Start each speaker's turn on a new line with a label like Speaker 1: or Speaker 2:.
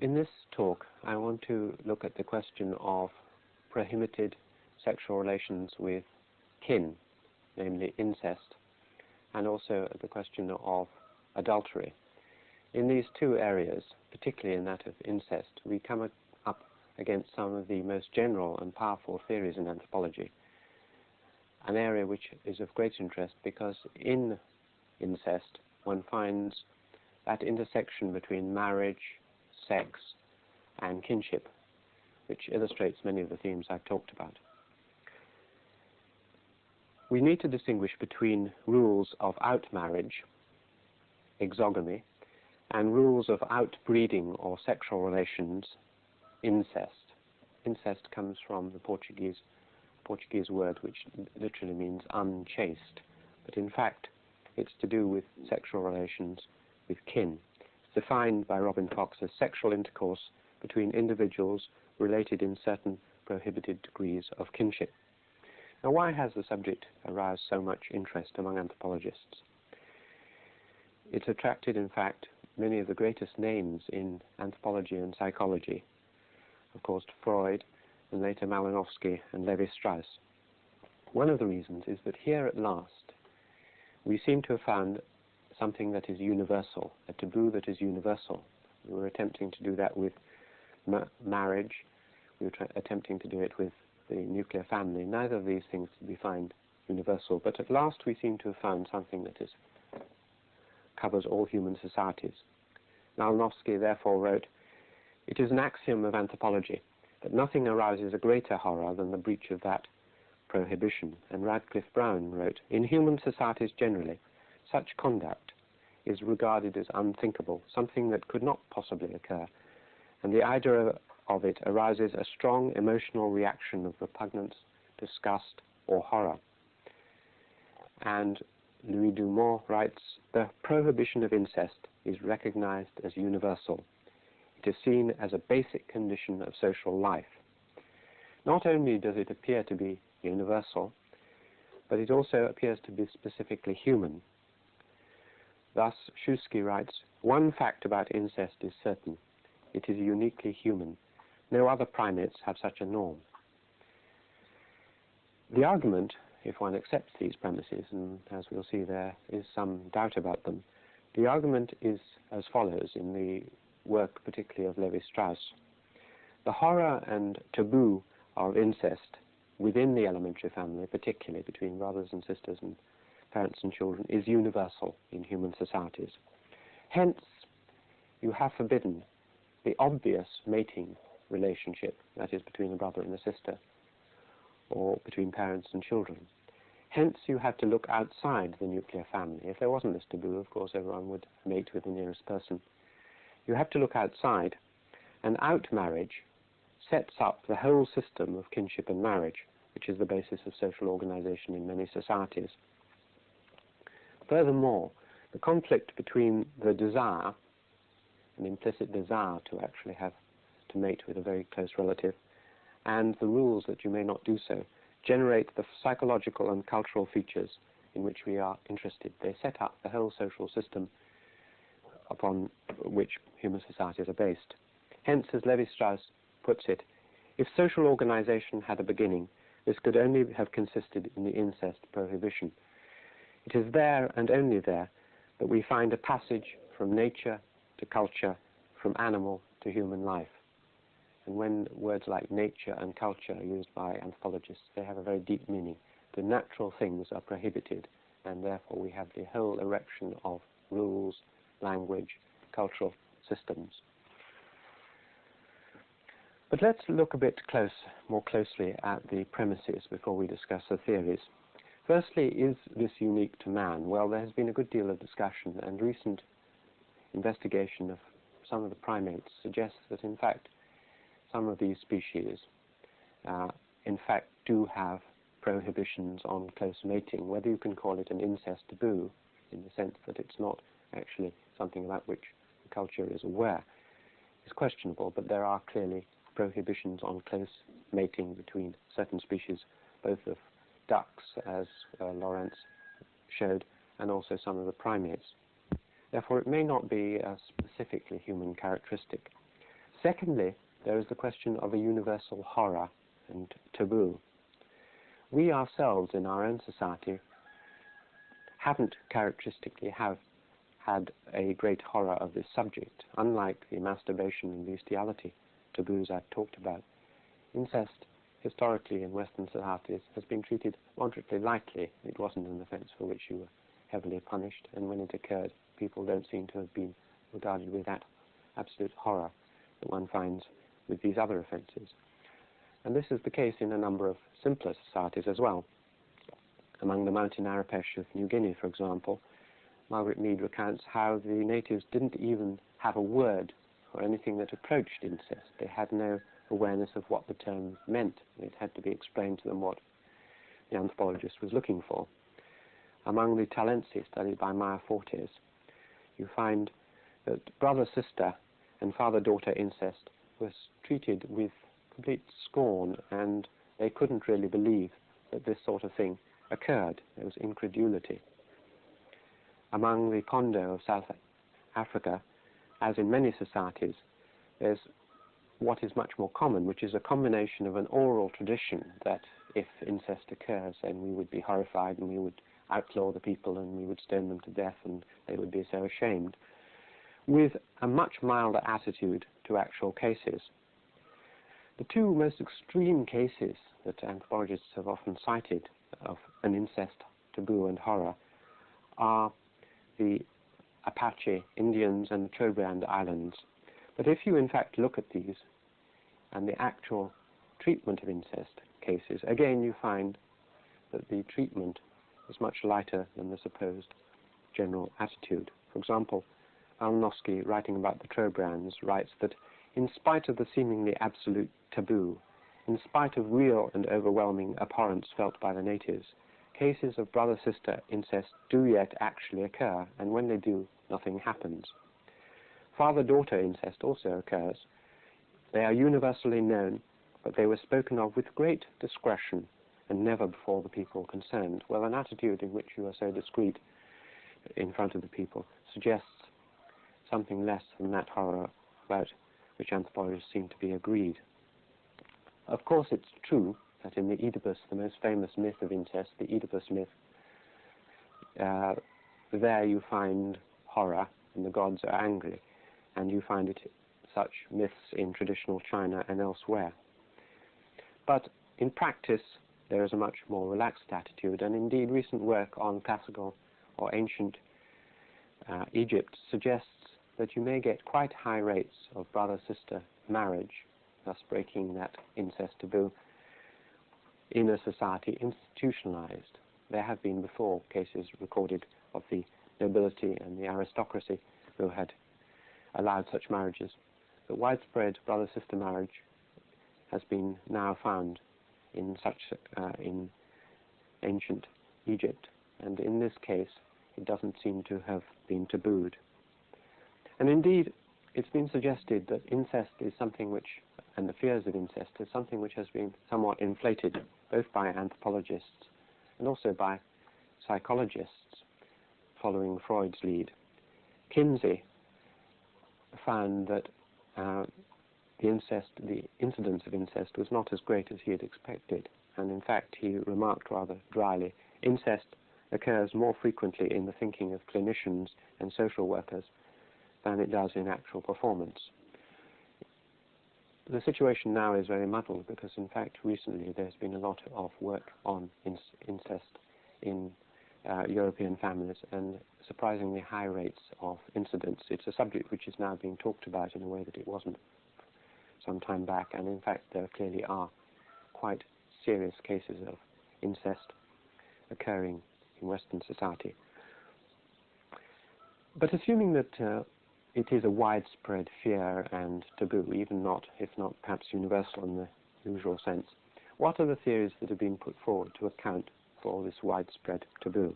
Speaker 1: In this talk, I want to look at the question of prohibited sexual relations with kin, namely incest, and also the question of adultery. In these two areas, particularly in that of incest, we come up against some of the most general and powerful theories in anthropology, an area which is of great interest because in incest one finds that intersection between marriage, sex, and kinship, which illustrates many of the themes I've talked about. We need to distinguish between rules of outmarriage, exogamy, and rules of outbreeding or sexual relations, incest. Incest comes from the Portuguese word which literally means unchaste, but in fact it's to do with sexual relations with kin. It's defined by Robin Fox as sexual intercourse between individuals related in certain prohibited degrees of kinship. Now, why has the subject aroused so much interest among anthropologists? It's attracted, in fact, many of the greatest names in anthropology and psychology, of course Freud, and later Malinowski and Levi-Strauss. One of the reasons is that here at last we seem to have found something that is universal, a taboo that is universal. We were attempting to do that with marriage, we were attempting to do it with the nuclear family. Neither of these things did we find universal, but at last we seem to have found something that covers all human societies. Malinowski therefore wrote, "It is an axiom of anthropology that nothing arouses a greater horror than the breach of that prohibition." And Radcliffe Brown wrote, "In human societies generally, such conduct is regarded as unthinkable, something that could not possibly occur, and the idea of it arouses a strong emotional reaction of repugnance, disgust, or horror." And Louis Dumont writes, "The prohibition of incest is recognized as universal. It is seen as a basic condition of social life. Not only does it appear to be universal, but it also appears to be specifically human." Thus, Schuski writes, "One fact about incest is certain. It is uniquely human. No other primates have such a norm." The argument, if one accepts these premises, and as we'll see there is some doubt about them, the argument is as follows in the work particularly of Levi-Strauss. The horror and taboo of incest within the elementary family, particularly between brothers and sisters and parents and children, is universal in human societies. Hence, you have forbidden the obvious mating relationship, that is between a brother and a sister, or between parents and children. Hence, you have to look outside the nuclear family. If there wasn't this taboo, of course, everyone would mate with the nearest person. You have to look outside, and outmarriage sets up the whole system of kinship and marriage, which is the basis of social organization in many societies. Furthermore, the conflict between the desire, an implicit desire to actually have to mate with a very close relative, and the rules that you may not do so, generate the psychological and cultural features in which we are interested. They set up the whole social system upon which human societies are based. Hence, as Levi-Strauss puts it, if social organization had a beginning, this could only have consisted in the incest prohibition. It is there and only there that we find a passage from nature to culture, from animal to human life. And when words like nature and culture are used by anthropologists, they have a very deep meaning. The natural things are prohibited, and therefore we have the whole erection of rules, language, cultural systems. But let's look a bit more closely at the premises before we discuss the theories. Firstly, is this unique to man? Well, there has been a good deal of discussion, and recent investigation of some of the primates suggests that, in fact, some of these species, in fact, do have prohibitions on close mating. Whether you can call it an incest taboo, in the sense that it's not actually something about which the culture is aware, is questionable, but there are clearly prohibitions on close mating between certain species, both of ducks, as Lawrence showed, and also some of the primates. Therefore, it may not be a specifically human characteristic. Secondly, there is the question of a universal horror and taboo. We ourselves in our own society haven't characteristically had a great horror of this subject. Unlike the masturbation and bestiality taboos I've talked about, incest historically in Western societies has been treated moderately lightly. It wasn't an offence for which you were heavily punished, and when it occurred, people don't seem to have been regarded with that absolute horror that one finds with these other offences. And this is the case in a number of simpler societies as well. Among the mountain Arapesh of New Guinea, for example, Margaret Mead recounts how the natives didn't even have a word for anything that approached incest. They had no awareness of what the term meant. It had to be explained to them what the anthropologist was looking for. Among the Talensi, studied by Maya Fortes, you find that brother-sister and father-daughter incest was treated with complete scorn, and they couldn't really believe that this sort of thing occurred. There was incredulity. Among the Kondo of South Africa, as in many societies, there's what is much more common, which is a combination of an oral tradition that if incest occurs, then we would be horrified and we would outlaw the people and we would stone them to death and they would be so ashamed, with a much milder attitude to actual cases. The two most extreme cases that anthropologists have often cited of an incest taboo and horror are the Apache Indians and the Trobriand Islands. But if you in fact look at these and the actual treatment of incest cases, again you find that the treatment is much lighter than the supposed general attitude. For example, Alnoski, writing about the Trobriands, writes that in spite of the seemingly absolute taboo, in spite of real and overwhelming abhorrence felt by the natives, cases of brother-sister incest do yet actually occur, and when they do, nothing happens. Father-daughter incest also occurs. They are universally known, but they were spoken of with great discretion and never before the people concerned. Well, an attitude in which you are so discreet in front of the people suggests something less than that horror about which anthropologists seem to be agreed. Of course, it's true that in the Oedipus, the most famous myth of incest, the Oedipus myth, there you find horror and the gods are angry, and you find such myths in traditional China and elsewhere. But in practice, there is a much more relaxed attitude, and indeed recent work on classical or ancient Egypt suggests that you may get quite high rates of brother-sister marriage, thus breaking that incest taboo, in a society institutionalized. There have been before cases recorded of the nobility and the aristocracy who had allowed such marriages. But widespread brother-sister marriage has been now found in in ancient Egypt, and in this case it doesn't seem to have been tabooed. And indeed, it's been suggested that incest is something which, and the fears of incest, is something which has been somewhat inflated, both by anthropologists and also by psychologists, following Freud's lead. Kinsey found that the incidence of incest was not as great as he had expected, and in fact he remarked rather dryly, incest occurs more frequently in the thinking of clinicians and social workers than it does in actual performance. The situation now is very muddled because in fact recently there's been a lot of work on incest in European families and surprisingly high rates of incidence. It's a subject which is now being talked about in a way that it wasn't some time back, and in fact there clearly are quite serious cases of incest occurring in Western society. But assuming that it is a widespread fear and taboo, even not, if not perhaps universal in the usual sense, what are the theories that have been put forward to account for this widespread taboo?